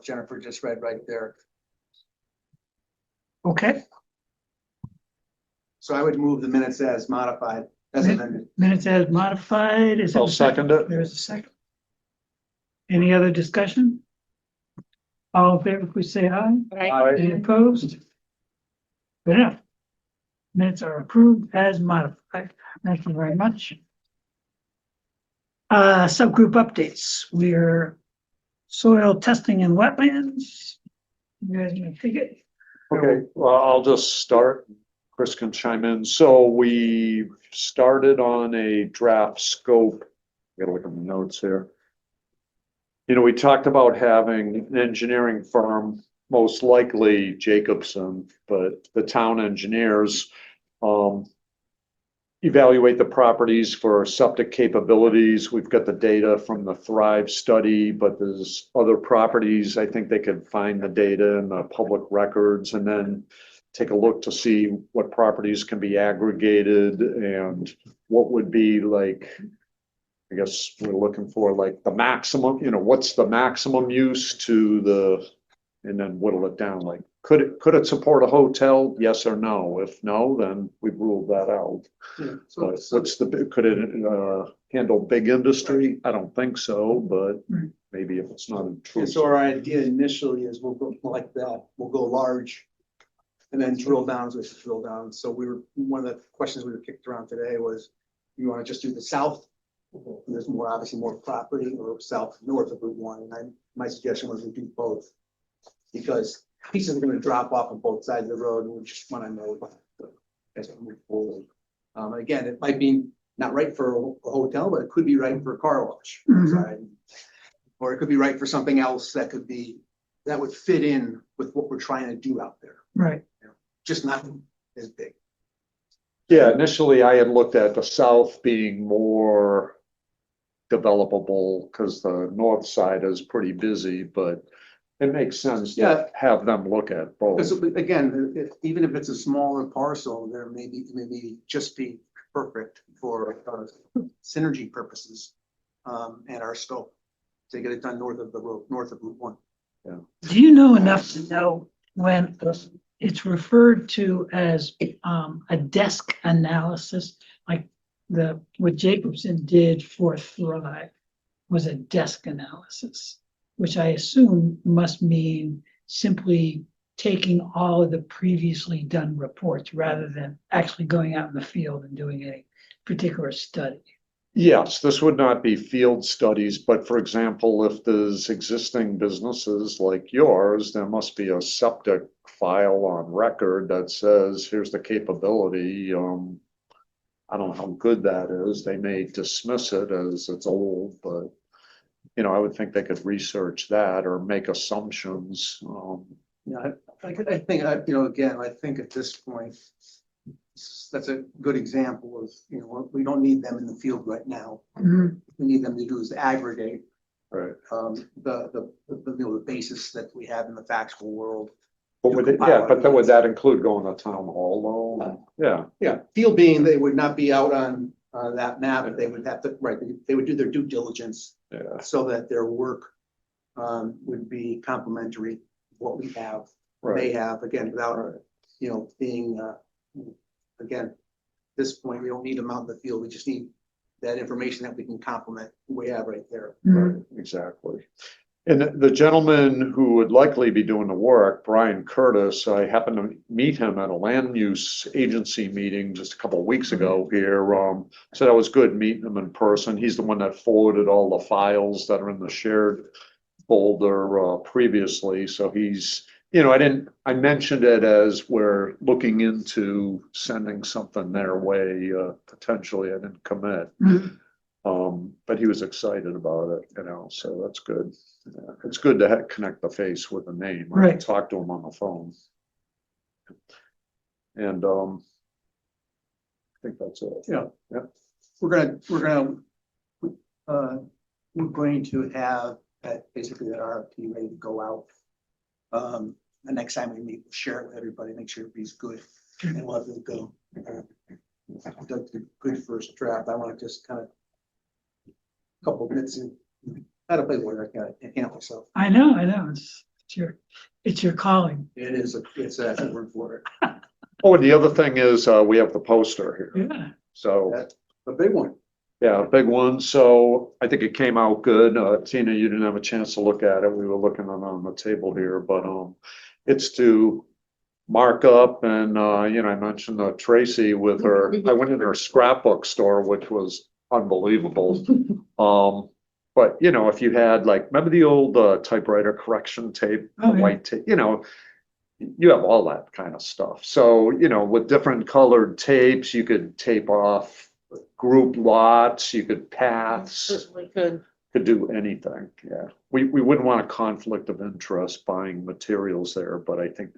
Jennifer just read right there. Okay, So I would move the minutes as modified, as amended. minutes as modified. Is there I'll a second? second it. There is a second. Any other discussion? All in favor, please say aye. Aye. Any opposed? Good enough. Minutes are approved as modified. Thank you very much. Subgroup updates. We're soil testing and wetlands. You guys gonna take it? Okay, well, I'll just start. Chris can chime in. So we started on a draft scope. Gotta look at the notes here. You know, we talked about having an engineering firm, most likely Jacobson, but the town engineers evaluate the properties for septic capabilities. We've got the data from the Thrive study, but there's other properties. I think they could find the data in the public records and then take a look to see what properties can be aggregated and what would be like, I guess we're looking for like the maximum, you know, what's the maximum use to the, and then whittle it down. Like, could it support a hotel? Yes or no? If no, then we've ruled that out. Yeah, But what's the, could it handle big industry? I don't think so, but maybe if it's not Yeah, intrusive. so our idea initially is we'll go like that, we'll go large. And then drill downs with drill down. So one of the questions we were kicked around today was, you want to just do the south? There's obviously more property, or south, north of Route 1. And my suggestion was we do both. Because pieces are going to drop off on both sides of the road, and we just want to know as we move forward. And again, it might be not right for a hotel, but it could be right for a car wash. Or it could be right for something else that would fit in with what we're trying to do out there. Right. Just not as big. Yeah, initially I had looked at the south being more developable because the north side is pretty busy, but it makes sense to have them look at both. Because again, even if it's a smaller parcel, there maybe just be perfect for synergy purposes and our scope to get it done north of Route 1. Yeah. Do you know enough to know when it's referred to as a desk analysis, like what Jacobson did for Thrive was a desk analysis, which I assume must mean simply taking all of the previously done reports rather than actually going out in the field and doing a particular study. Yes, this would not be field studies, but for example, if there's existing businesses like yours, there must be a septic file on record that says, here's the capability. I don't know how good that is. They may dismiss it as it's old, but you know, I would think they could research that or make assumptions. Yeah, I think, again, I think at this point, that's a good example of, we don't need them in the field right now. Mhm. We need them to do is aggregate Right. the basis that we have in the factual world. But would it, yeah, but then would that include going to town hall though? Yeah. Yeah, field being, they would not be out on that map. They would have to, right, they would do their due diligence. Yeah. So that their work would be complementary to what we have. Right. They have, again, without, being, again, at this point, we don't need them out in the field. We just need that information that we can complement what we have right there. Right, exactly. And the gentleman who would likely be doing the work, Brian Curtis, I happened to meet him at a land use agency meeting just a couple of weeks ago here. So that was good meeting him in person. He's the one that forwarded all the files that are in the shared folder previously. So he's, I mentioned it as we're looking into sending something their way, potentially. I didn't commit. But he was excited about it, so that's good. It's good to connect the face with the name. I Right. Talk to him on the phone. And I think that's it. Yeah. Yeah. We're going to have basically that RFP ready to go out. The next time we meet, we'll share it with everybody, make sure everybody's good, and we'll have it go. Good first draft. I want to just kind of couple bits I had to play lawyer, I can't myself. I know, it's your calling. It is, it's a word for it. Oh, and the other thing is, we have the poster here, Yeah, so, That's a big one. yeah, a big one, so I think it came out good. Tina, you didn't have a chance to look at it, we were looking on the table here, but, it's to mark up and, I mentioned Tracy with her, I went in her scrapbook store, which was unbelievable. But if you had like, remember the old typewriter correction tape, the Oh, yeah. white tape, you have all that kind of stuff. So, with different colored tapes, you could tape off group lots, you could paths, Certainly could. could do anything, yeah. We wouldn't want a conflict of interest buying materials there, but I think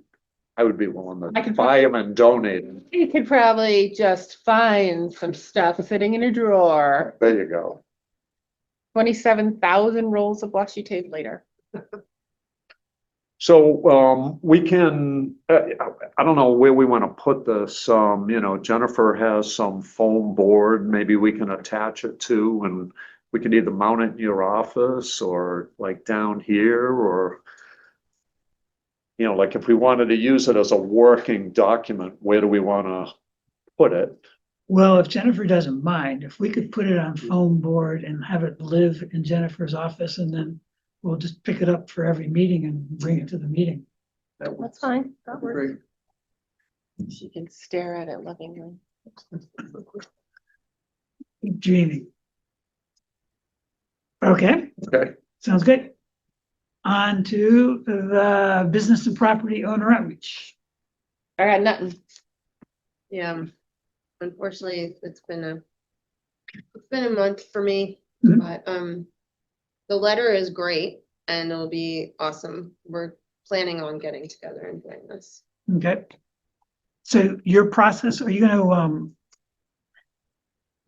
I would be willing I to could buy them and donate them. You could probably just find some stuff sitting in a drawer. There you go. 27,000 rolls of washi tape later. So, we can, I don't know where we want to put this, Jennifer has some foam board, maybe we can attach it to, and we can either mount it in your office or like down here, or like if we wanted to use it as a working document, where do we want to put it? well, if Jennifer doesn't mind, if we could put it on foam board and have it live in Jennifer's office, and then we'll just pick it up for every meeting and bring it to the meeting. That's fine. That works. Great. She can stare at it lovingly. Dreaming. Okay, Okay, sounds good. On to the business and property owner outreach. I got nothing. Yeah, unfortunately, it's been a month for me, Mhm. but, the letter is great and it'll be awesome. We're planning on getting together and doing this. Okay. So your process, are you gonna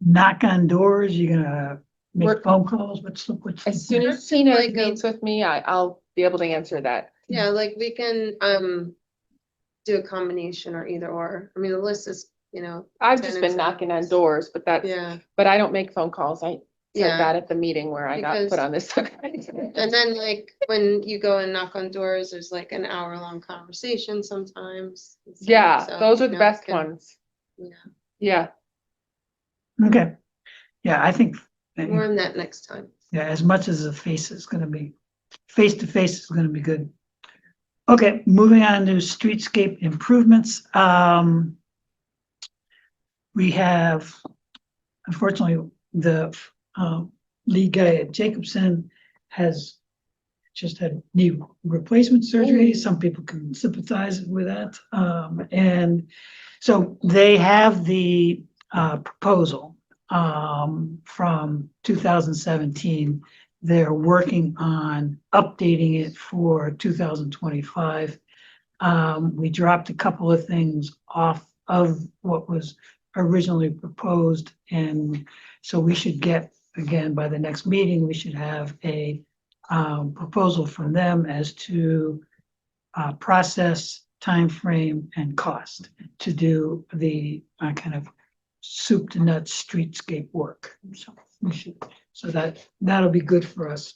knock on doors? You gonna make Work- phone calls? What's the As soon as Tina Like, meets with me, I'll be able to answer that. Yeah, like we can, do a combination or either or. I mean, the list is, I've just been tenants. knocking on doors, but Yeah, but I don't make phone calls. I said Yeah. that at the meeting where I got Because- put on this. and then like when you go and knock on doors, there's like an hour-long conversation sometimes. Yeah, So, those are the you know, best can- ones. Yeah, Yeah, Okay. Yeah, I think, more on that next time. yeah, as much as the face is gonna be, face to face is gonna be good. Okay, moving on to streetscape improvements. We have, unfortunately, the lead guy at Jacobson has just had knee replacement surgery. Some people can sympathize with that. And so they have the proposal from 2017. They're working on updating it for 2025. We dropped a couple of things off of what was originally proposed, and so we should get, again, by the next meeting, we should have a proposal from them as to process, timeframe, and cost to do the kind of soup to nuts streetscape work. So we should, so that'll be good for us.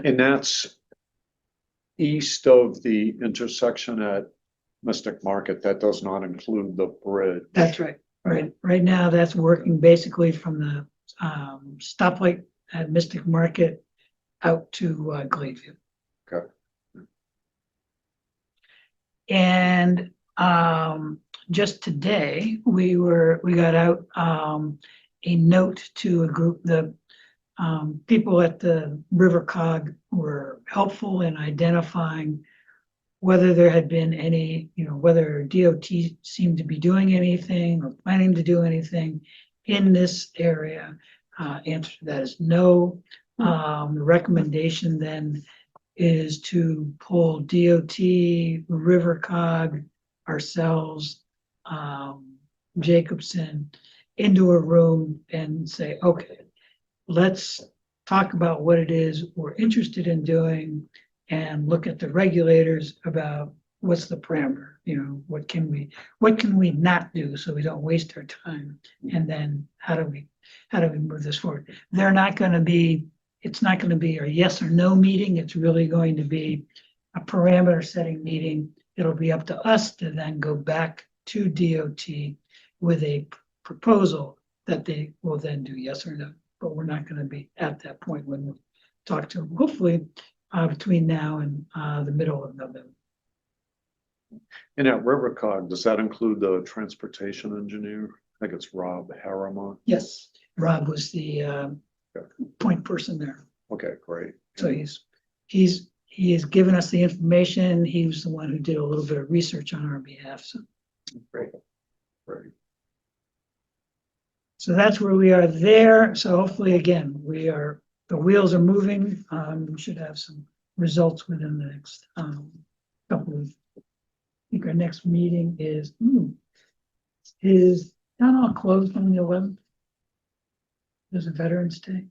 and that's east of the intersection at Mystic Market, that does not include the bridge. That's right. Right now, that's working basically from the stoplight at Mystic Market out to Gleyview. Okay. And just today, we got out a note to a group. The people at the River Cog were helpful in identifying whether there had been any, whether DOT seemed to be doing anything or planning to do anything in this area. Answer to that is no. The recommendation then is to pull DOT, River Cog, ourselves, Jacobson into a room and say, okay, let's talk about what it is we're interested in doing and look at the regulators about what's the parameter, what can we not do so we don't waste our time? And then how do we move this forward? They're not going to be it's not going to be a yes or no meeting. It's really going to be a parameter setting meeting. It'll be up to us to then go back to DOT with a proposal that they will then do yes or no. But we're not going to be at that point when we talk to them, hopefully between now and the middle of November. And at Rivercog, does that include the transportation engineer? I think it's Rob Harriman. Yes, Rob was the point person there. Okay, great. So he has given us the information. He was the one who did a little bit of research on our behalf. So, Great. Great. so that's where we are there. So hopefully, again, the wheels are moving. We should have some results within the next couple of. I think our next meeting is town hall closed on the 11th? There's a Veterans Day.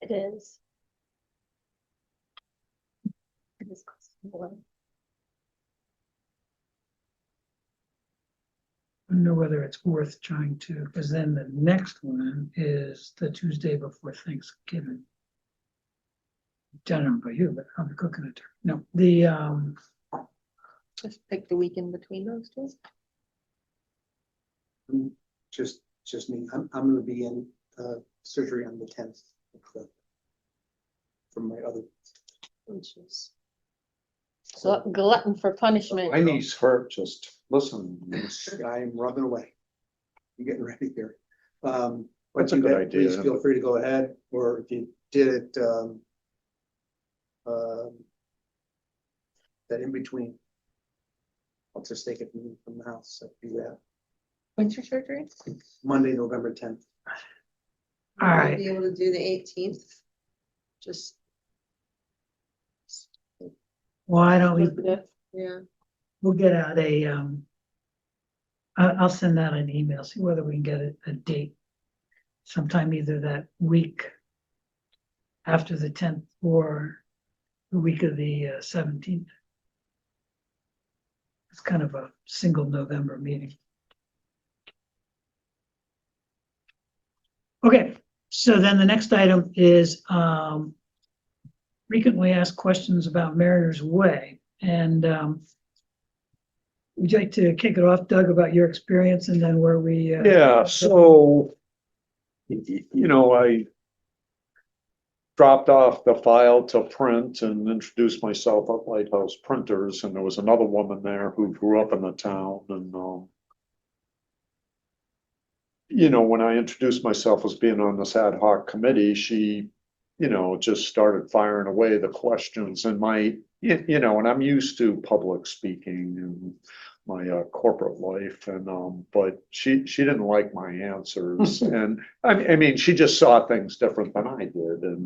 It is. It is possible. I don't know whether it's worth trying to, because then the next one is the Tuesday before Thanksgiving. I don't know about you, but I'll be cooking it. No, Just pick the week in between those two. Just me, I'm gonna be in surgery on the 10th. From my other. Glutton for punishment. My niece hurt, just listen. I'm rubbing away. I'm getting ready here. That's a good idea. Please feel free to go ahead, or if you did it, that in between. I'll just take it from the house, so do that. When's your surgery? Monday, November 10th. All right. Be able to do the 18th. Just. why don't we, Yeah. we'll get out I'll send out an email, see whether we can get a date sometime either that week after the 10th or the week of the 17th. It's kind of a single November meeting. Okay, so then the next item is frequently asked questions about Mariners Way. And would you like to kick it off, Doug, about your experience and then where we Yeah, so, I dropped off the file to print and introduced myself at Lighthouse Printers, and there was another woman there who grew up in the town, and when I introduced myself as being on this ad hoc committee, she, just started firing away the questions, and and I'm used to public speaking and my corporate life, and but she didn't like my answers, and I mean she just saw things different than I did, and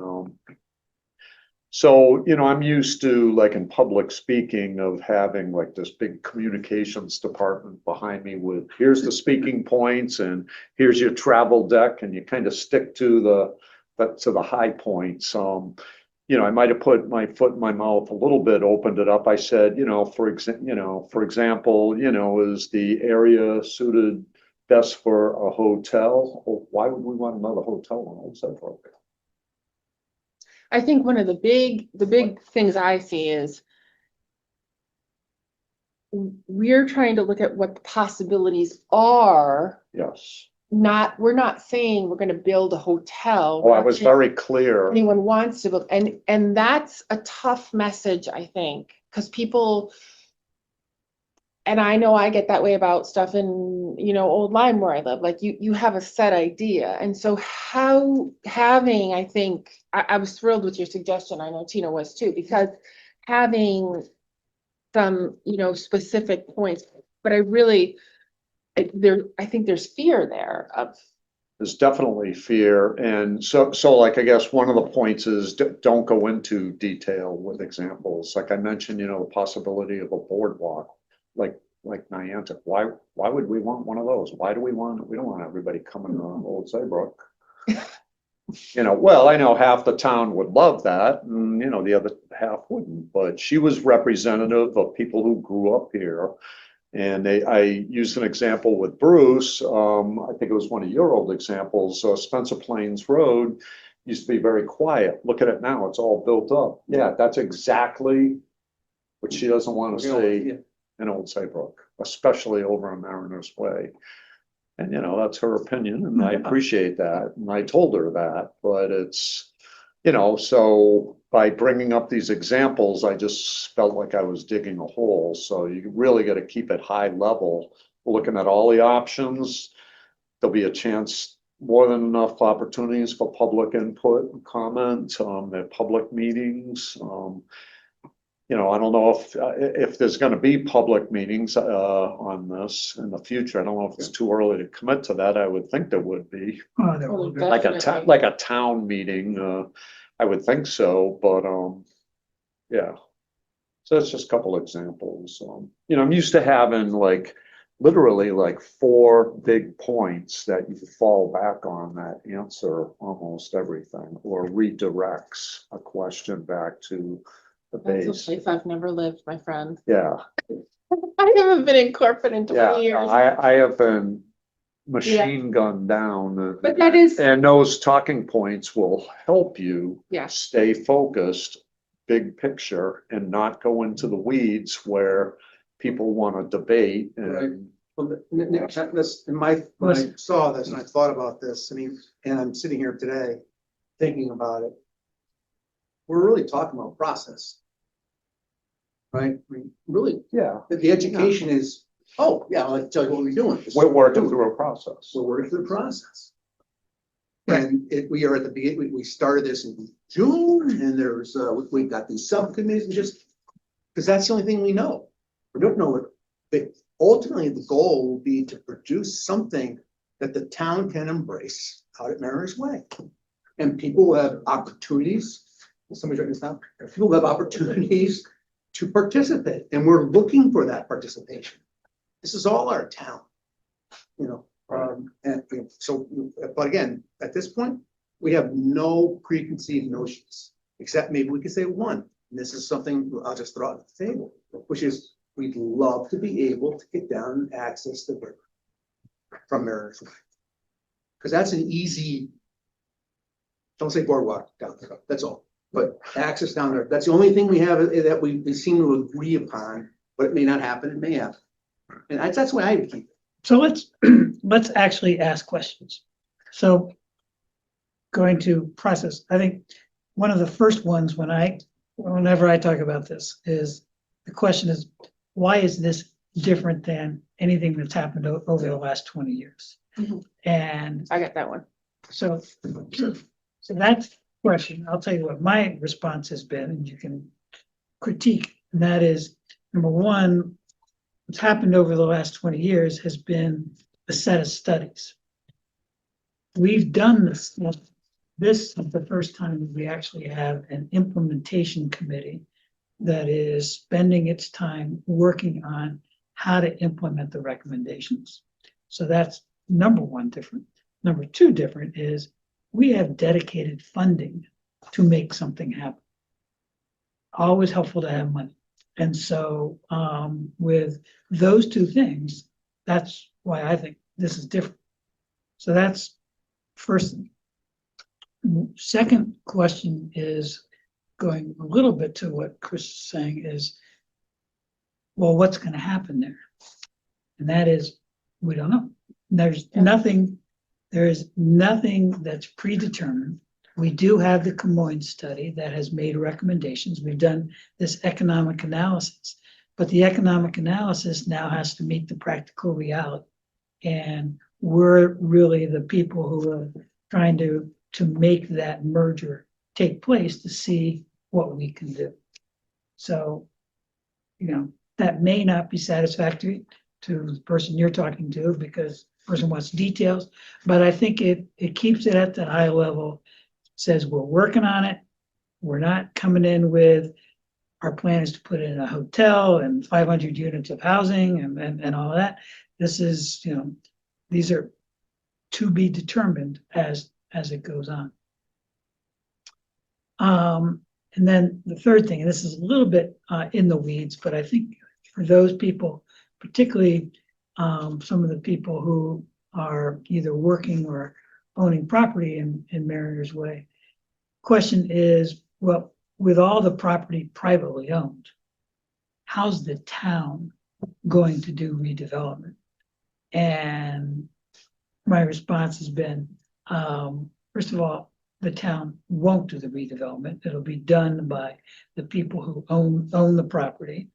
so I'm used to, like, in public speaking, of having like this big communications department behind me with here's the speaking points and here's your travel deck, and you kind of stick to the high points. I might have put my foot in my mouth a little bit, opened it up. I said, for example, is the area suited best for a hotel? Well, why would we want another hotel in Old Saybrook? I think one of the big things I see is we're trying to look at what the possibilities are. Yes. We're not saying we're gonna build a hotel. Oh, I was very clear. Anyone wants to build, and that's a tough message, I think, because people, and I know I get that way about stuff in, Old Lyme where I live, like you have a set idea. And so I think, I was thrilled with your suggestion. I know Tina was too, because having some, specific points, but I think there's fear there of. There's definitely fear. And so like, I guess one of the points is don't go into detail with examples. Like I mentioned, the possibility of a boardwalk, like Niantic. Why would we want one of those? We don't want everybody coming around Old Saybrook. Well, I know half the town would love that, and the other half wouldn't, but she was representative of people who grew up here. And I used an example with Bruce. I think it was one of your old examples, Spencer Plains Road. used to be very quiet. Look at it now, it's all built up. Yeah, that's exactly what she doesn't want to see Yeah. in Old Saybrook, especially over on Mariners Way. And you know, that's her opinion and I appreciate that. And I told her that, but it's, you know, so by bringing up these examples, I just felt like I was digging a hole. So you really got to keep it high level, looking at all the options. There'll be a chance, more than enough opportunities for public input and comment, at public meetings. You know, I don't know if there's gonna be public meetings, on this in the future. I don't know if it's too early to commit to that. I would think there would be. There Oh, will be. Like definitely. like a town meeting, I would think so, but, yeah. So that's just a couple examples. You know, I'm used to having like, literally like 4 big points that you fall back on that answer almost everything, or redirects a question back to the That's a base. place I've never lived, my friend. Yeah, I haven't been in corporate in yeah, 20 years. I have been machine gunned down. But that is, And those talking points will help you yeah, stay focused, big picture, and not go into the weeds where people want to debate and. Well, this, when I saw this and I thought about this, I mean, and I'm sitting here today thinking about it. We're really talking about process. Right? I mean, really, Yeah, the education is, oh, yeah, I'll tell you what we're doing. we're working through a process. So we're through the process. And we are at the beginning, we started this in June and there's, we got these subcommittees and just, because that's the only thing we know. We don't know it, but ultimately the goal will be to produce something that the town can embrace out at Mariners Way. And people will have opportunities, somebody's writing this down, people will have opportunities to participate and we're looking for that participation. This is all our town, you know. And so, but again, at this point, we have no preconceived notions, except maybe we could say one. And this is something I'll just throw out the table, which is we'd love to be able to get down and access the river from Mariners Way. Because that's an easy, don't say boardwalk down there, that's all. But access down there, that's the only thing we have that we seem to agree upon, but it may not happen, it may happen. And that's the way I would keep it. So let's actually ask questions. So going to process, I think one of the first ones whenever I talk about this is, the question is, why is this different than anything that's happened over the last 20 years? Mhm. And I got that one. so that's the question. I'll tell you what my response has been, and you can critique, and that is, number one, what's happened over the last 20 years has been a set of studies. We've done this. This is the first time we actually have an implementation committee that is spending its time working on how to implement the recommendations. So that's number one different. Number two different is we have dedicated funding to make something happen. Always helpful to have money. And so with those two things, that's why I think this is different. So that's first thing. Second question is going a little bit to what Chris is saying is, well, what's going to happen there? And that is, we don't know. There is nothing that's predetermined. We do have the Camoin study that has made recommendations. We've done this economic analysis, but the economic analysis now has to meet the practical reality. And we're really the people who are trying to make that merger take place to see what we can do. So, you know, that may not be satisfactory to the person you're talking to because the person wants details, but I think it keeps it at the high level, says we're working on it. We're not coming in with, our plan is to put in a hotel and 500 units of housing and all of that. This is, you know, these are to be determined as it goes on. And then the third thing, and this is a little bit in the weeds, but I think for those people, particularly some of the people who are either working or owning property in Mariners Way, question is, well, with all the property privately owned, how's the town going to do redevelopment? And my response has been, first of all, the town won't do the redevelopment. It'll be done by the people who own the property.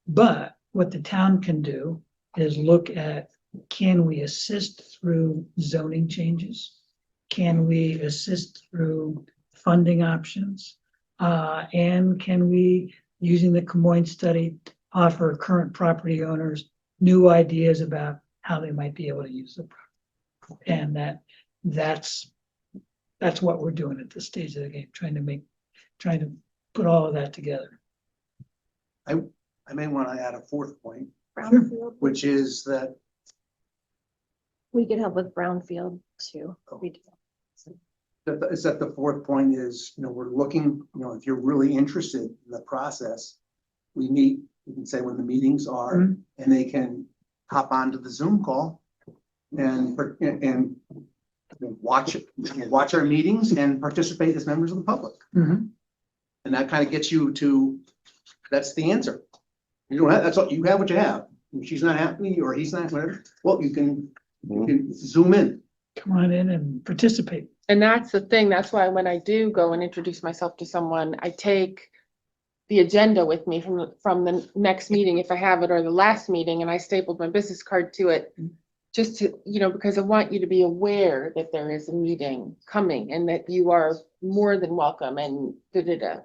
But what the town can do is look at, can we assist through zoning changes? Can we assist through funding options? And can we, using the Camoin study, offer current property owners new ideas about how they might be able to use the property? And that's what we're doing at this stage of the game, trying to put all of that together. I may want to add a fourth point, Brownfield, which is that we could help with brownfield too. is that the fourth point is, we're looking, if you're really interested in the process, we meet, you can say when the meetings are, Mhm. and they can hop onto the Zoom call and watch our meetings and participate as members of the public. Mhm. And that kind of gets you to, that's the answer. You don't have, that's what, you have what you have. If she's not happy or he's not, whatever, well, you can zoom in. Come on in and participate. And that's the thing, that's why when I do go and introduce myself to someone, I take the agenda with me from the next meeting, if I have it, or the last meeting, and I stapled my business card to it. Just to, because I want you to be aware that there is a meeting coming and that you are more than welcome and da-da-da.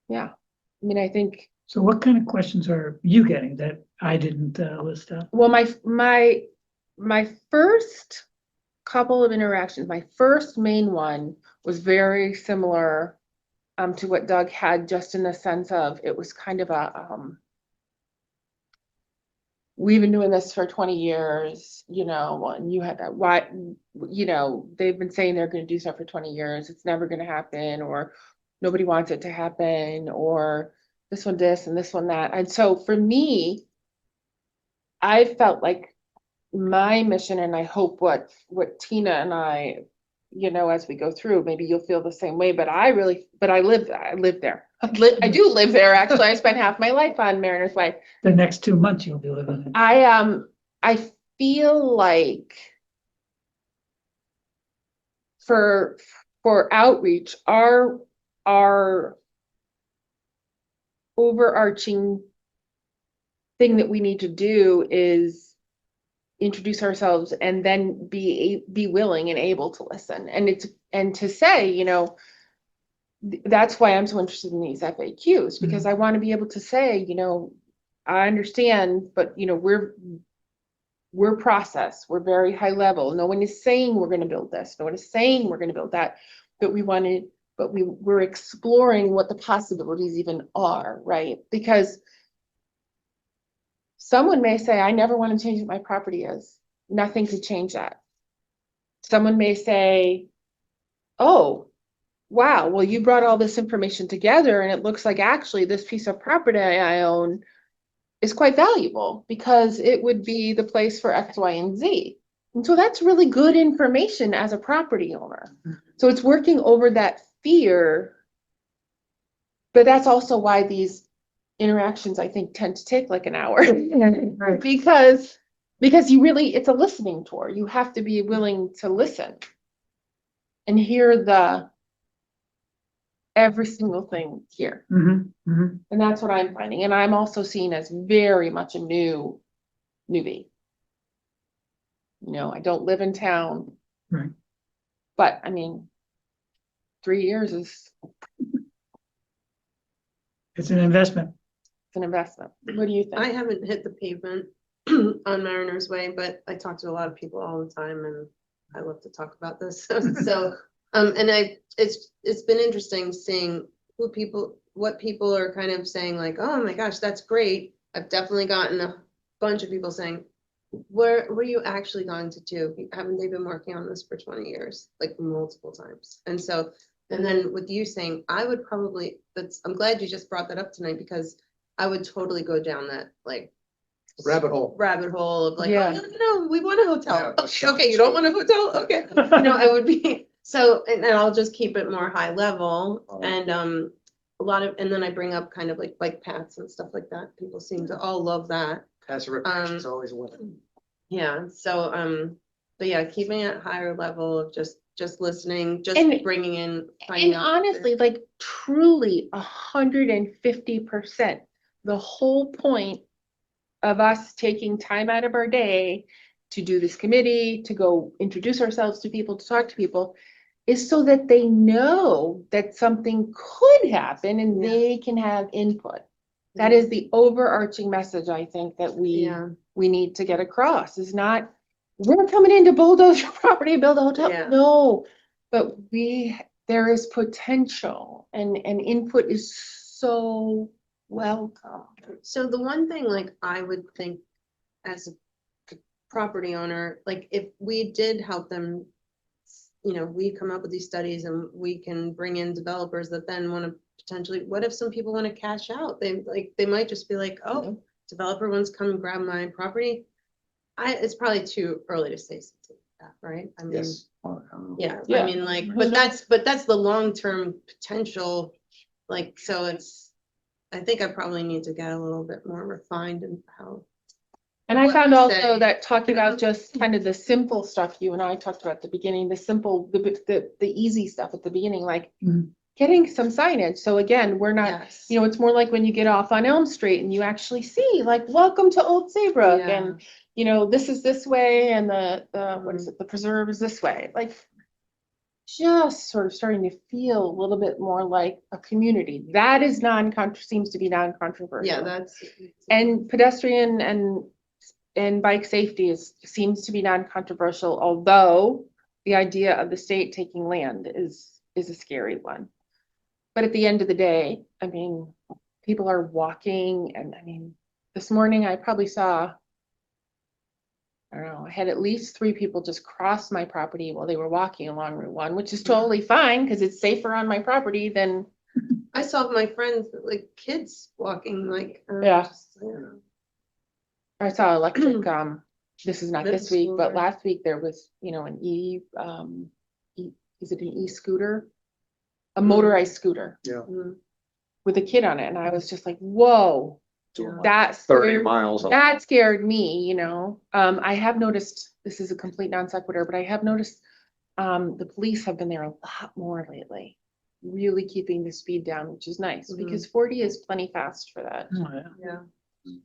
Yeah, I mean, I think, So what kind of questions are you getting that I didn't list out? well, my first couple of interactions, my first main one was very similar to what Doug had, just in the sense of, it was kind of a, we've been doing this for 20 years, and you had that, why, they've been saying they're gonna do stuff for 20 years, it's never gonna happen, or nobody wants it to happen, or this one this and this one that. And so for me, I felt like my mission, and I hope what Tina and I, as we go through, maybe you'll feel the same way, but I live there. I do live there, actually. I spent half my life on Mariners Way. The next 2 months you'll be living in. I feel like for outreach, our overarching thing that we need to do is introduce ourselves and then be willing and able to listen. And to say, that's why I'm so interested in these FAQs, because I want to be able to say, I understand, but we're process, we're very high level. No one is saying we're going to build this, no one is saying we're going to build that, but we're exploring what the possibilities even are, right? Because someone may say, I never want to change what my property is. Nothing could change that. Someone may say, oh, wow, well, you brought all this information together and it looks like actually this piece of property I own is quite valuable because it would be the place for X, Y, and Z. And so that's really good information as a property owner. So it's working over that fear. But that's also why these interactions, I think, tend to take like an hour. Right. Because it's a listening tour. You have to be willing to listen and hear every single thing here. Mhm, mhm. And that's what I'm finding. And I'm also seen as very much a newbie. I don't live in town. Right. But I mean, 3 years is It's an investment. an investment. What do you think? I haven't hit the pavement on Mariners Way, but I talk to a lot of people all the time and I love to talk about this. So, and it's been interesting seeing what people are kind of saying like, oh my gosh, that's great. I've definitely gotten a bunch of people saying, where were you actually going to do? Haven't they been working on this for 20 years, like multiple times? And so, and then with you saying, I would probably, I'm glad you just brought that up tonight because I would totally go down that like Rabbit hole. of like, Yeah. oh, no, we want a hotel. Yeah. Okay, you don't want a hotel? Okay. I would be, So, and then I'll just keep it more high level Oh. and, a lot of, and then I bring up kind of like bike paths and stuff like that. People seem to all love that. Passive recreation is always a win. Yeah, so, but yeah, keeping it higher level of just listening, just And- bringing in. finding And out honestly, like truly 150%, the whole point of us taking time out of our day to do this committee, to go introduce ourselves to people, to talk to people, is so that they know that something could happen and Yeah. they can have input. That Yeah. is the overarching message, I think, that Yeah, we need to get across, is not, we're coming in to bulldoze your property, and build a hotel. Yeah. No, but there is potential and input is so welcome. so the one thing like I would think as a property owner, like if we did help them, you know, we come up with these studies and we can bring in developers that then want to potentially, what if some people want to cash out? They might just be like, oh, developer wants to come and grab my property. It's probably too early to say something like that, right? I mean, Yes. yeah, Yeah. I mean, like, Who but that's the long-term potential. Like, so I think I probably need to get a little bit more refined in how. And I what found we also say. that talking about just kind of the simple stuff you and I talked about at the beginning, the easy stuff at the beginning, like Mhm. getting some signage. So again, we're not, Yes. you know, it's more like when you get off on Elm Street and you actually see like, welcome to Old Saybrook Yeah. and, you know, this is this way and the what is it, the preserve is this way, like just sort of starting to feel a little bit more like a community. That is seems to be non-controversial. Yeah, that's. And pedestrian and bike safety seems to be non-controversial, although the idea of the state taking land is a scary one. But at the end of the day, I mean, people are walking and I mean, this morning I probably saw, I don't know, I had at least 3 people just cross my property while they were walking along Route 1, which is totally fine because it's safer on my property than, I saw my friends, like kids walking, like. Yeah. I don't know. I saw electric, this is not Middle this week, but schooler. last week there was, you know, is it an e-scooter? A motorized scooter Mm, with a kid on it. And I was just like, whoa, yeah. that 30 scared, miles. that scared me, you know? I have noticed, this is a complete non sequitur, but I have noticed, the police have been there a lot more lately, really keeping the speed down, which is nice Mhm. because 40 is plenty fast for that. Oh, yeah. Yeah,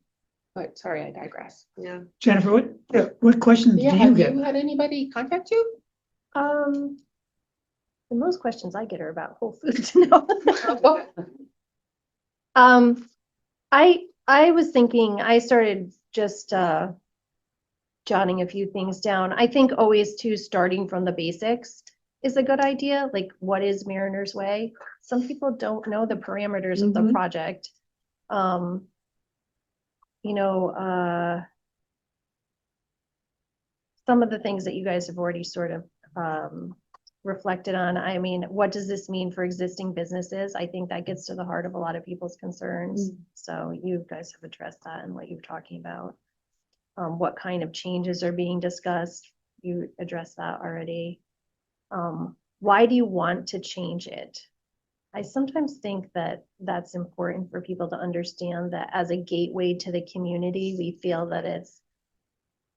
But sorry, I digress. yeah. Jennifer, what questions do Yeah, you have get? you had anybody contact you? The most questions I get are about Whole Foods. No. I was thinking, I started just jotting a few things down. I think always too, starting from the basics is a good idea. Like, what is Mariner's Way? Some people don't know the parameters of the Mhm. project. You know, some of the things that you guys have already sort of reflected on. I mean, what does this mean for existing businesses? I think that gets to the heart of a lot of people's concerns. So you guys have addressed that and what you're talking about. What kind of changes are being discussed? You addressed that already. Why do you want to change it? I sometimes think that that's important for people to understand that as a gateway to the community, we feel that it's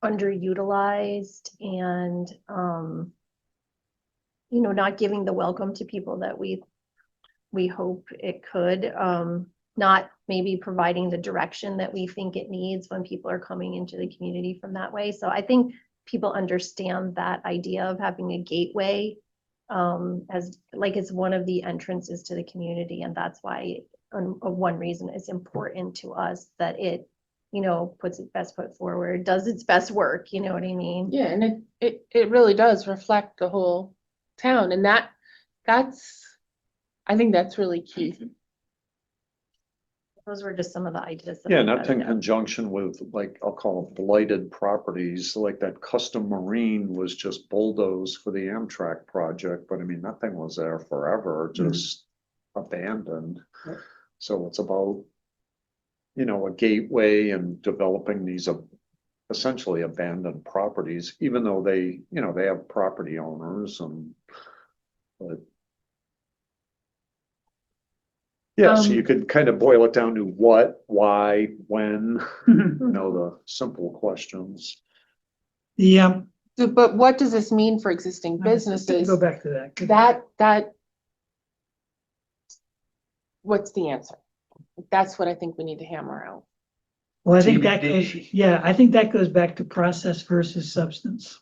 underutilized and, you know, not giving the welcome to people that we hope it could, not maybe providing the direction that we think it needs when people are coming into the community from that way. So I think people understand that idea of having a gateway as like it's one of the entrances to the community. And that's why one reason it's important to us that it, you know, puts its best foot forward, does its best work, you know what I mean? Yeah, and it really does reflect the whole town and that's, I think that's really key. Those were just some of the ideas. that Yeah, I and that's jotted in down. conjunction with, like, I'll call them blighted properties, like that Custom Marine was just bulldozed for the Amtrak project, but I mean, that thing was there forever, just abandoned. Yep. So it's about, you know, a gateway and developing these essentially abandoned properties, even though they, you know, they have property owners and but. Yeah, so Um, you could kind of boil it down to what, why, when, you know, the simple questions. The, But what does this mean for existing businesses? Go back to that. That. What's the answer? That's what I think we need to hammer out. Well, I think that TBD. goes, yeah, I think that goes back to process versus substance.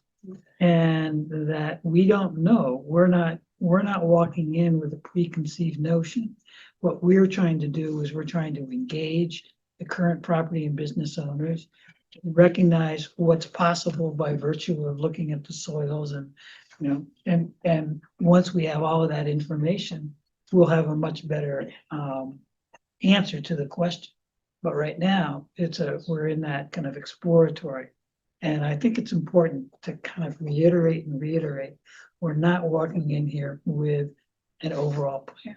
And that we don't know, we're not walking in with a preconceived notion. What we're trying to do is we're trying to engage the current property and business owners, recognize what's possible by virtue of looking at the soils and, you know, and once we have all of that information, we'll have a much better answer to the question. But right now, we're in that kind of exploratory. And I think it's important to kind of reiterate, we're not walking in here with an overall plan.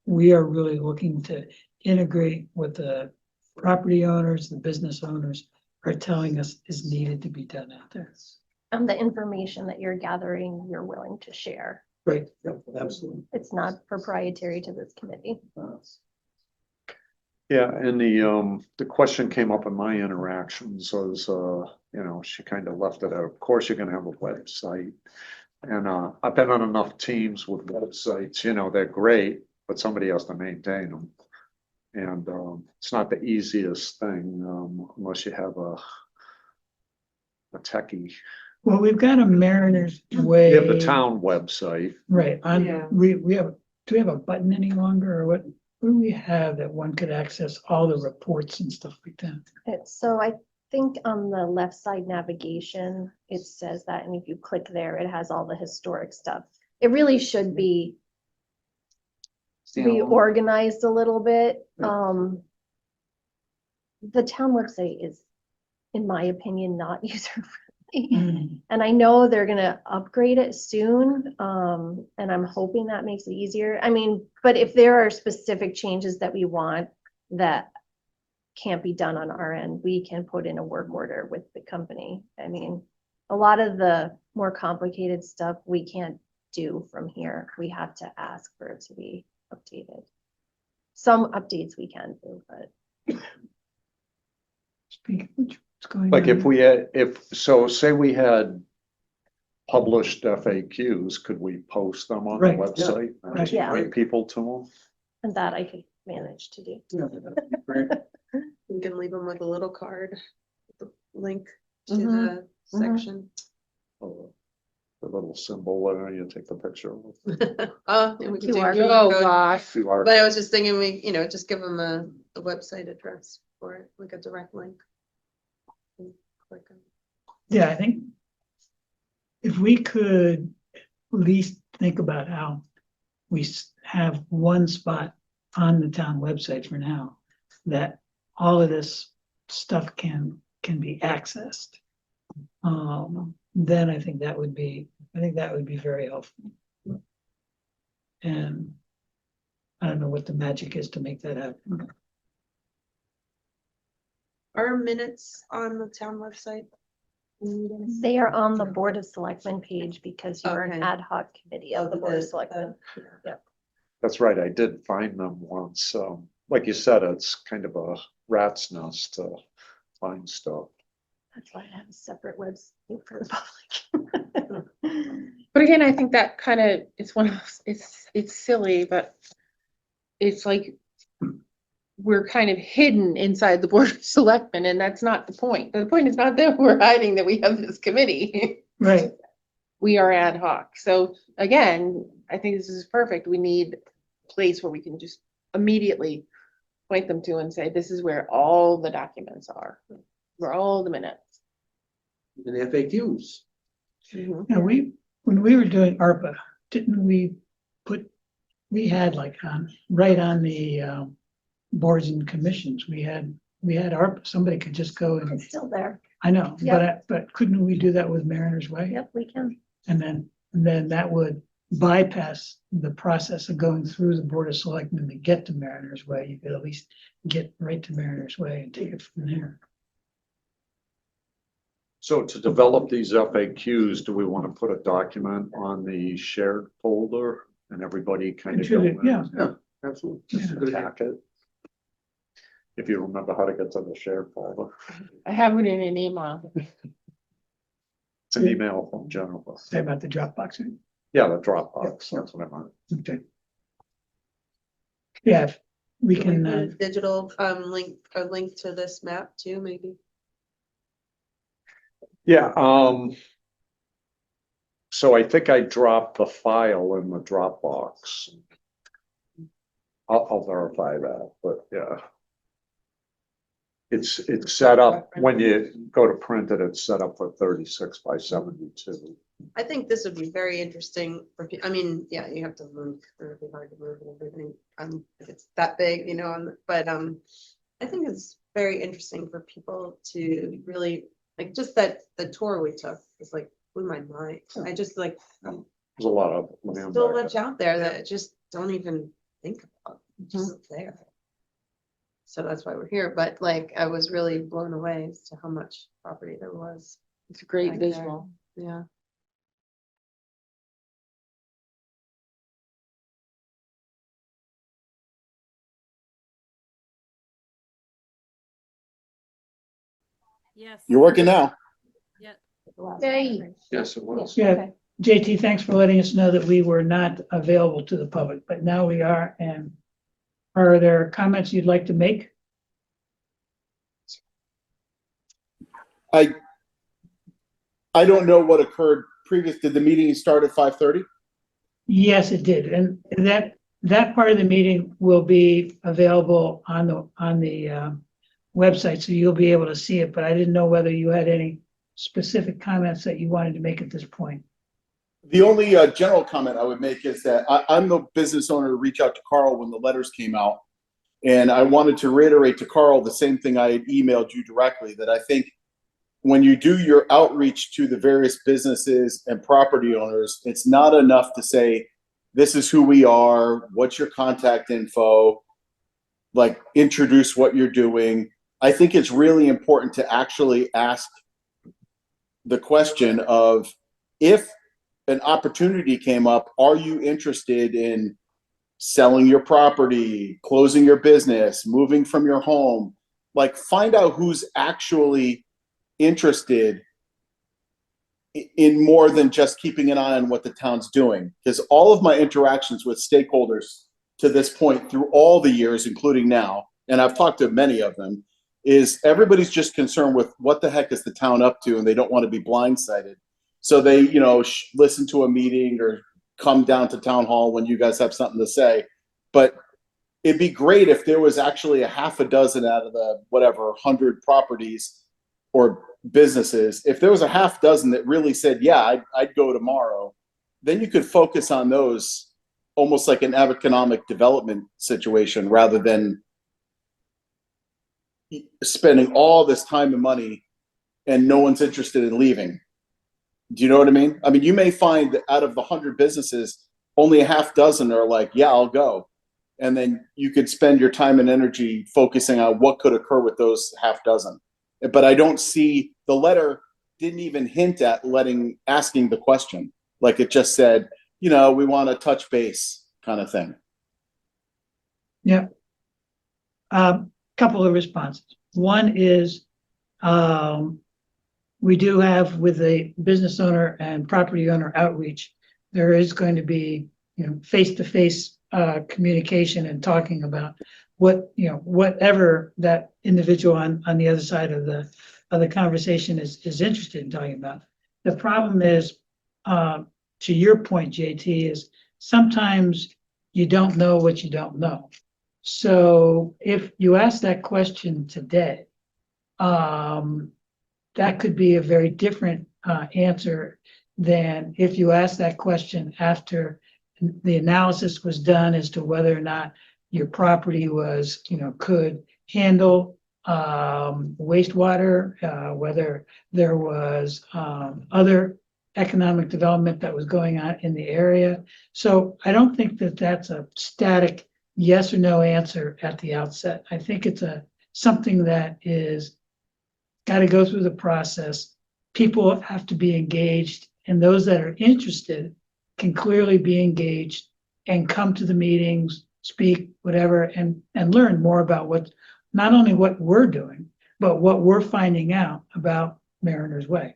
We are really looking to integrate what the property owners, the business owners are telling us is needed to be done out there. And the information that you're gathering, you're willing to share. Right. Yep, absolutely. It's not proprietary to this committee. Yeah, and the question came up in my interactions was, you know, she kind of left it out. Of course, you're gonna have a website. And I've been on enough teams with websites, you know, they're great, but somebody has to maintain them. And it's not the easiest thing unless you have a techie. Well, we've got a Mariners Way. You have the town website. Right, Yeah. we have, do we have a button any longer or what do we have that one could access all the reports and stuff like that? So I think on the left side navigation, it says that, and if you click there, it has all the historic stuff. It really should be reorganized a little bit. The town website is, in my opinion, not user-friendly. And I know they're gonna upgrade it soon, and I'm hoping that makes it easier. I mean, but if there are specific changes that we want that can't be done on our end, we can put in a work order with the company. I mean, a lot of the more complicated stuff we can't do from here. We have to ask for it to be updated. Some updates we can do, but. Speaking of which, what's going Like on? if we had, so say we had published FAQs, could we post them on the Right, yeah, website? right. Yeah. Point people to them? And that I could manage to do. Yeah, that'd be great. You can leave them with a little card, with the link to Mhm, the section. Oh, the little symbol, why don't you take the picture of it? And we can do QR QR Oh, code. gosh. QR. But I was just thinking, we, you know, just give them a website address for it, like a direct link. And click on it. Yeah, I think if we could at least think about how we have one spot on the town website for now, that all of this stuff can be accessed. Then I think that would be very helpful. And I don't know what the magic is to make that happen. Are minutes on the town website? They are on the Board of Selectmen page because you're an Okay. ad hoc committee of the Board of Selectmen. That's right, I did find them once. Like you said, it's kind of a rat's nest to find stuff. That's why I have a separate website for the public. But again, I think that kind of, it's one of those, it's silly, but it's like we're kind of hidden inside the Board of Selectmen, and that's not the point. The point is not that we're hiding that we have this committee. Right. We are ad hoc. So again, I think this is perfect. We need a place where we can just immediately point them to and say, this is where all the documents are, where all the minutes. And FAQs. Now, when we were doing ARPA, didn't we had like right on the boards and commissions, we had ARPA, somebody could just go and, It's still there. I know, but couldn't we do that with Mariners Way? Yep, we can. And then that would bypass the process of going through the Board of Selectmen to get to Mariners Way. You could at least get right to Mariners Way and take it from there. So to develop these FAQs, do we want to put a document on the shared folder and everybody kind of go Contribute, in? yeah. Absolutely. Just a good packet. If you remember how to get to the shared folder, I have it in an email. it's an email from Jennifer. Say about the Dropbox. Yeah, the Dropbox, that's what I meant. Okay. Yeah, if we Can we can, put a digital, a link to this map too, maybe? Yeah, so I think I dropped the file in the Dropbox. I'll verify that, but yeah. It's set up, when you go to print it, it's set up for 36 by 72. I think this would be very interesting for, I mean, yeah, you have to move, it'd be hard to move and everything, if it's that big, you know, but, I think it's very interesting for people to really, like, just that, the tour we took is like, blew my mind. I just like, There's a lot of land so back much there. out there that I just don't even think about, it's just there. So that's why we're here, but like, I was really blown away as to how much property there was. It's a great back there. visual. Yeah. Yes. You're working now. Yay. Yes, it was. yeah, JT, thanks for letting us know that we were not available to the public, but now we are. And are there comments you'd like to make? I don't know what occurred previous. Did the meeting start at 5:30? Yes, it did. And that part of the meeting will be available on the website, so you'll be able to see it. But I didn't know whether you had any specific comments that you wanted to make at this point. The only general comment I would make is that I'm the business owner to reach out to Carl when the letters came out. And I wanted to reiterate to Carl the same thing I had emailed you directly, that I think when you do your outreach to the various businesses and property owners, it's not enough to say, this is who we are, what's your contact info, like introduce what you're doing. I think it's really important to actually ask the question of, if an opportunity came up, are you interested in selling your property, closing your business, moving from your home? Like, find out who's actually interested in more than just keeping an eye on what the town's doing. Because all of my interactions with stakeholders to this point through all the years, including now, and I've talked to many of them, is everybody's just concerned with what the heck is the town up to, and they don't want to be blindsided. So they, you know, listen to a meeting or come down to town hall when you guys have something to say. But it'd be great if there was actually a half a dozen out of the whatever 100 properties or businesses, if there was a half dozen that really said, yeah, I'd go tomorrow, then you could focus on those almost like an economic development situation, rather than spending all this time and money and no one's interested in leaving. Do you know what I mean? I mean, you may find that out of the 100 businesses, only a half dozen are like, yeah, I'll go. And then you could spend your time and energy focusing on what could occur with those half dozen. But I don't see, the letter didn't even hint at asking the question. Like, it just said, you know, we want to touch base kind of thing. Yeah. Couple of responses. One is, we do have, with the business owner and property owner outreach, there is going to be, you know, face-to-face communication and talking about what, you know, whatever that individual on the other side of the conversation is interested in talking about. The problem is, to your point, JT, is sometimes you don't know what you don't know. So if you ask that question today, that could be a very different answer than if you ask that question after the analysis was done as to whether or not your property was, you know, could handle wastewater, whether there was other economic development that was going on in the area. So I don't think that that's a static yes or no answer at the outset. I think it's something that is got to go through the process. people have to be engaged, and those that are interested can clearly be engaged and come to the meetings, speak, whatever, and learn more about what, not only what we're doing, but what we're finding out about Mariners Way.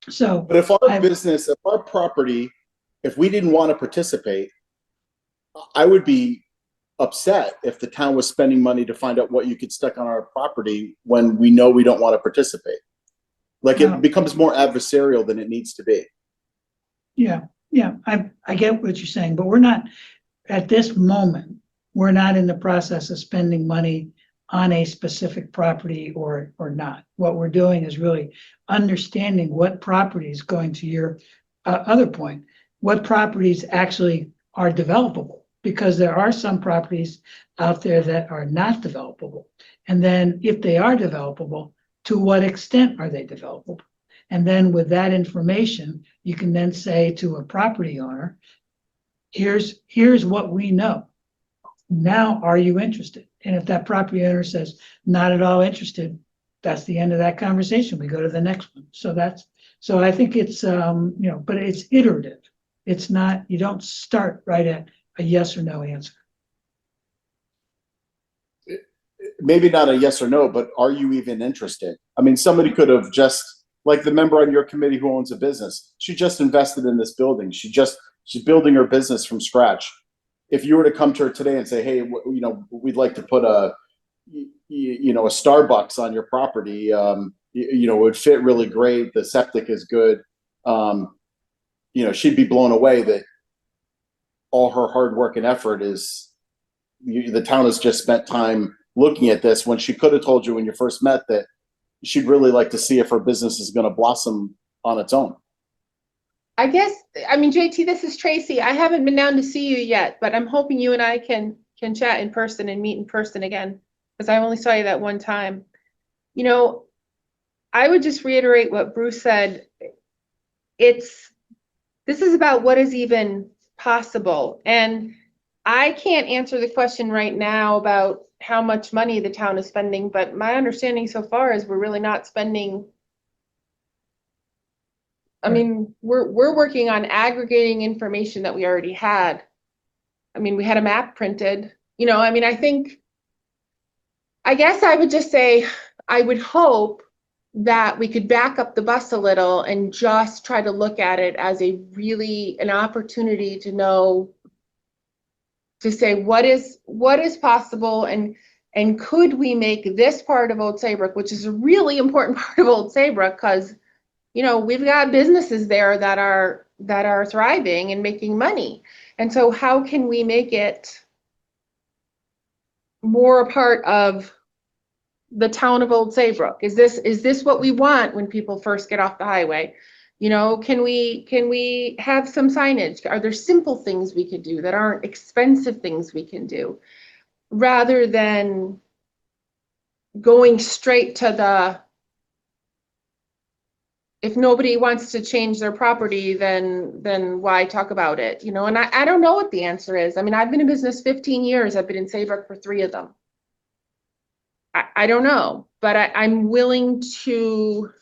So, But if our I- business, if our property, if we didn't want to participate, I would be upset if the town was spending money to find out what you could stick on our property when we know we don't want to participate. Like No. it becomes more adversarial than it needs to be. yeah, I get what you're saying, but we're not, at this moment, we're not in the process of spending money on a specific property or not. What we're doing is really understanding what properties, going to your other point, what properties actually are developable, because there are some properties out there that are not developable. And then if they are developable, to what extent are they developable? And then with that information, you can then say to a property owner, here's what we know. Now, are you interested? And if that property owner says, not at all interested, that's the end of that conversation. We go to the next one. So I think it's, but it's iterative. It's not, you don't start right at a yes or no answer. Maybe not a yes or no, but are you even interested? I mean, somebody could have just, like the member on your committee who owns a business, she just invested in this building. She's building her business from scratch. If you were to come to her today and say, hey, we'd like to put a Starbucks on your property, it would fit really great. The septic is good. She'd be blown away that all her hard work and effort is, the town has just spent time looking at this, when she could have told you when you first met that she'd really like to see if her business is going to blossom on its own. I guess, I mean, JT, this is Tracy. I haven't been down to see you yet, but I'm hoping you and I can chat in person and meet in person again, because I only saw you that one time. I would just reiterate what Bruce said. This is about what is even possible. And I can't answer the question right now about how much money the town is spending, but my understanding so far is we're really not spending. I mean, we're working on aggregating information that we already had. I mean, we had a map printed, I guess I would just say, I would hope that we could back up the bus a little and just try to look at it as an opportunity to know, to say what is possible, and could we make this part of Old Saybrook, which is a really important part of Old Saybrook, because we've got businesses there that are thriving and making money. And so how can we make it more a part of the town of Old Saybrook? Is this what we want when people first get off the highway? Can we have some signage? Are there simple things we could do that aren't expensive things we can do, rather than going straight to if nobody wants to change their property, then why talk about it? And I don't know what the answer is. I mean, I've been in business 15 years. I've been in Saybrook for 3 of them. I don't know, but I'm willing to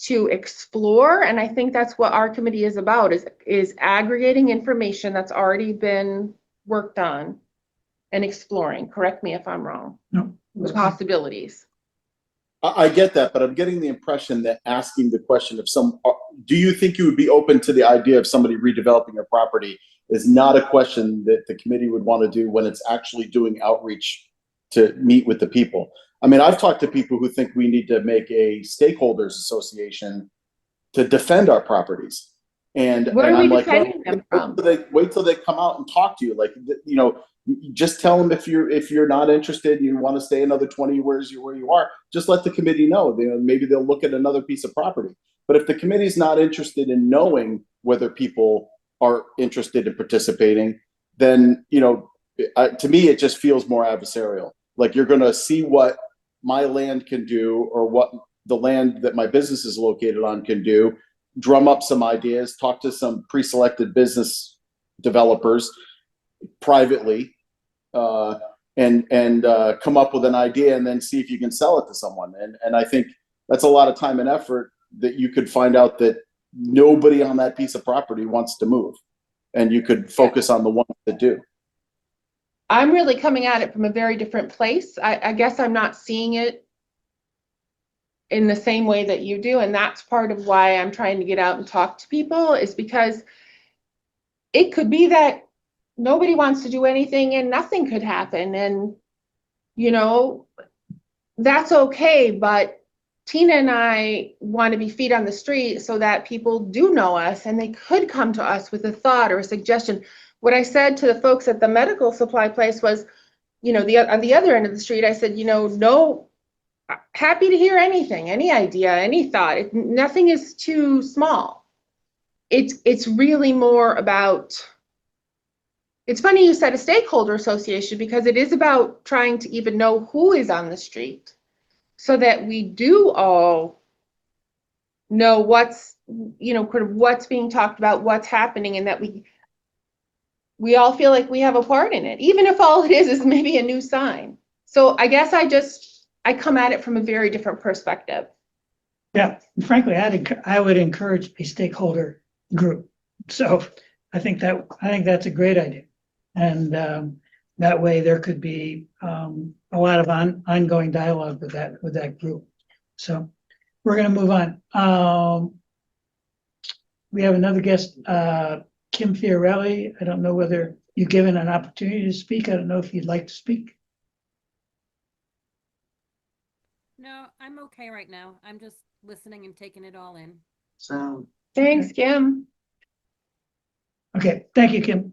explore. And I think that's what our committee is about, is aggregating information that's already been worked on and exploring. Correct me if I'm wrong. No. The possibilities. I get that, but I'm getting the impression that asking the question of do you think you would be open to the idea of somebody redeveloping your property is not a question that the committee would want to do when it's actually doing outreach to meet with the people. I mean, I've talked to people who think we need to make a stakeholders association to defend our properties. And Where are we I'm like, defending them from? wait till they come out and talk to you. Like, just tell them if you're not interested, you want to stay another 20 years where you are, just let the committee know. Maybe they'll look at another piece of property. But if the committee's not interested in knowing whether people are interested in participating, then, to me, it just feels more adversarial. Like, you're going to see what my land can do, or what the land that my business is located on can do, drum up some ideas, talk to some pre-selected business developers privately, and come up with an idea, and then see if you can sell it to someone. And I think that's a lot of time and effort that you could find out that nobody on that piece of property wants to move. And you could focus on the ones that do. I'm really coming at it from a very different place. I guess I'm not seeing it in the same way that you do. And that's part of why I'm trying to get out and talk to people, is because it could be that nobody wants to do anything and nothing could happen. And, you know, that's okay. But Tina and I want to be feet on the street so that people do know us and they could come to us with a thought or a suggestion. What I said to the folks at the medical supply place was, you know, on the other end of the street, I said, you know, no, happy to hear anything, any idea, any thought. Nothing is too small. It's really more about, it's funny you said a stakeholder association, because it is about trying to even know who is on the street so that we do all know what's, you know, kind of what's being talked about, what's happening, and that we all feel like we have a part in it, even if all it is maybe a new sign. So I guess I come at it from a very different perspective. Yeah, frankly, I would encourage a stakeholder group. So I think that's a great idea. And that way there could be a lot of ongoing dialogue with that group. So we're going to move on. We have another guest, Kim Fiorelli. I don't know whether you're given an opportunity to speak. I don't know if you'd like to speak. No, I'm okay right now. I'm just listening and taking it all in. So, Thanks, Kim. Okay, thank you, Kim.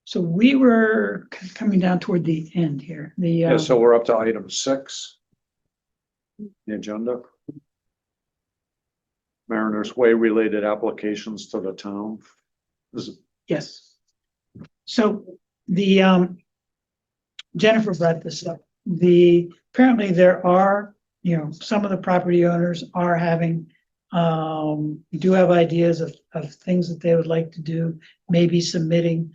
So we were coming down toward the end here. Yeah, so we're up to item 6. The agenda. Mariners Way related applications to the town. Yes. So the Jennifer brought this up. Apparently there are, you know, some of the property owners are having do have ideas of things that they would like to do, maybe submitting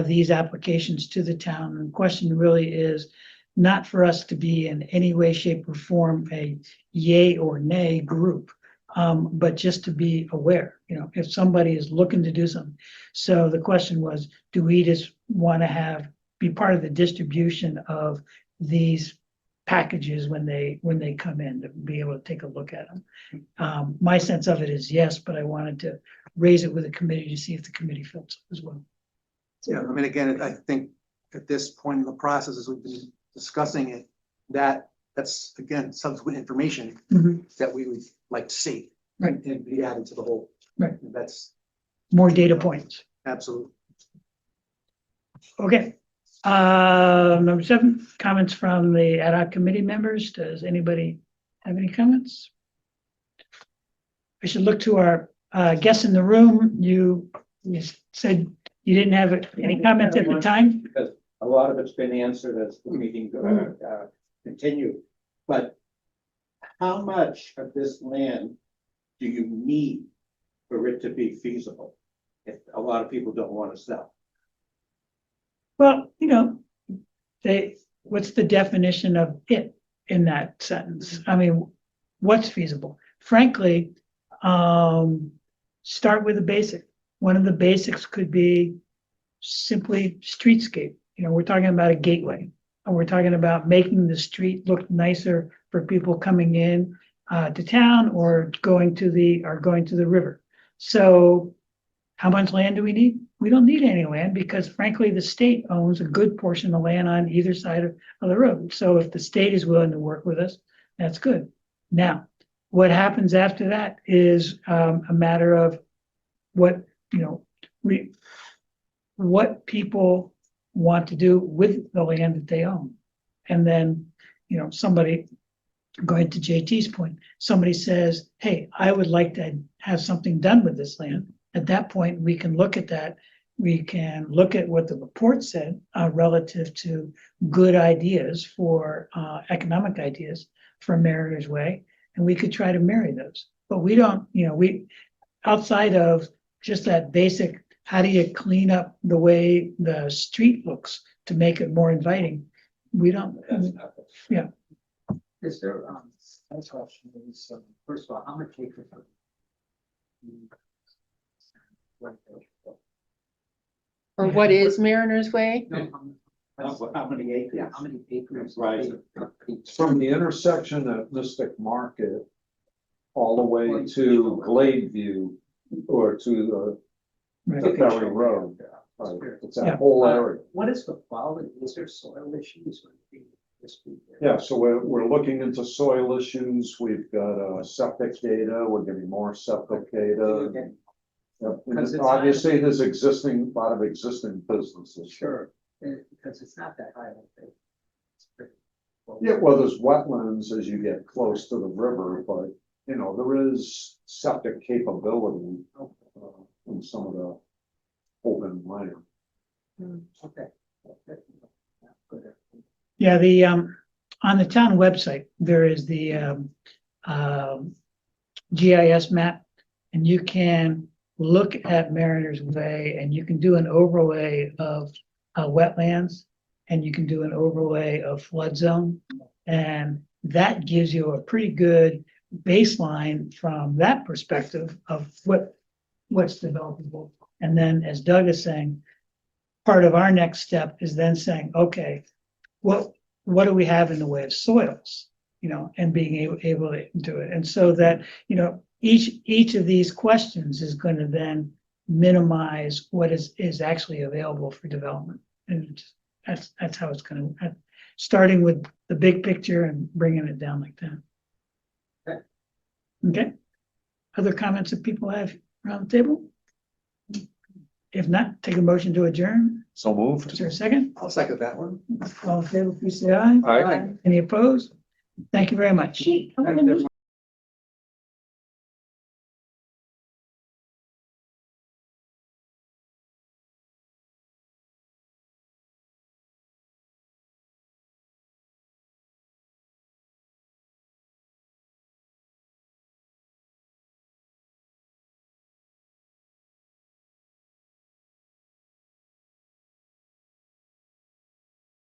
these applications to the town. And the question really is not for us to be in any way, shape, or form a yay or nay group, but just to be aware, you know, if somebody is looking to do something. So the question was, do we just want to be part of the distribution of these packages when they come in, to be able to take a look at them? My sense of it is yes, but I wanted to raise it with the committee to see if the committee felt so as well. yeah, I mean, again, I think at this point in the process, as we've been discussing it, that's again, subsequent information that we would like to see. Right. And be added to the whole. Right. That's More data points. absolutely. Okay. Number 7, comments from the ad hoc committee members. Does anybody have any comments? I should look to our guests in the room. You said you didn't have any comments at the time. Because a lot of it's been answered as the meeting continued. But how much of this land do you need for it to be feasible? If a lot of people don't want to sell. Well, you know, what's the definition of it in that sentence? I mean, what's feasible? Frankly, start with the basic. One of the basics could be simply streetscape. You know, we're talking about a gateway, and we're talking about making the street look nicer for people coming in to town or going to the river. So how much land do we need? We don't need any land because frankly, the state owns a good portion of land on either side of the road. So if the state is willing to work with us, that's good. Now, what happens after that is a matter of what, you know, what people want to do with the land that they own. And then, you know, somebody, going to JT's point, somebody says, hey, I would like to have something done with this land. At that point, we can look at that. We can look at what the report said relative to good ideas for economic ideas for Mariners Way, and we could try to marry those. But we don't, you know, outside of just that basic, how do you clean up the way the street looks to make it more inviting? We don't, yeah. Is there, my question is, first of all, how much acres? Or what is Mariners Way? How many acres? Yeah, how many acres? Right. From the intersection at Mystic Market all the way to Glade View or to the Ferry Road. Right, it's Yeah. that whole area. What is the quality? Is there soil issues? Yeah, so we're looking into soil issues. We've got septic data. We're getting more septic data. Yep, and Because it's obviously, there's a lot of existing businesses. Sure, because it's not that high. Yeah, well, there's wetlands as you get close to the river, but, you know, there is septic capability in some of the open land. Okay. Yeah, the, on the town website, there is the, GIS map. And you can look at Mariners Way and you can do an overlay of, wetlands. And you can do an overlay of flood zone. And that gives you a pretty good baseline from that perspective of what's developable. And then, as Doug is saying, part of our next step is then saying, okay, what do we have in the way of soils? You know, and being able to do it. And so that, you know, each of these questions is going to then minimize what is actually available for development. And that's how it's going to, starting with the big picture and bringing it down like that. Okay. Other comments that people have around the table? If not, take a motion to adjourn. So moved. Is there a second? I'll second that one. All in favor, please say aye. Aye. Any opposed? Thank you very much. Thanks, everyone.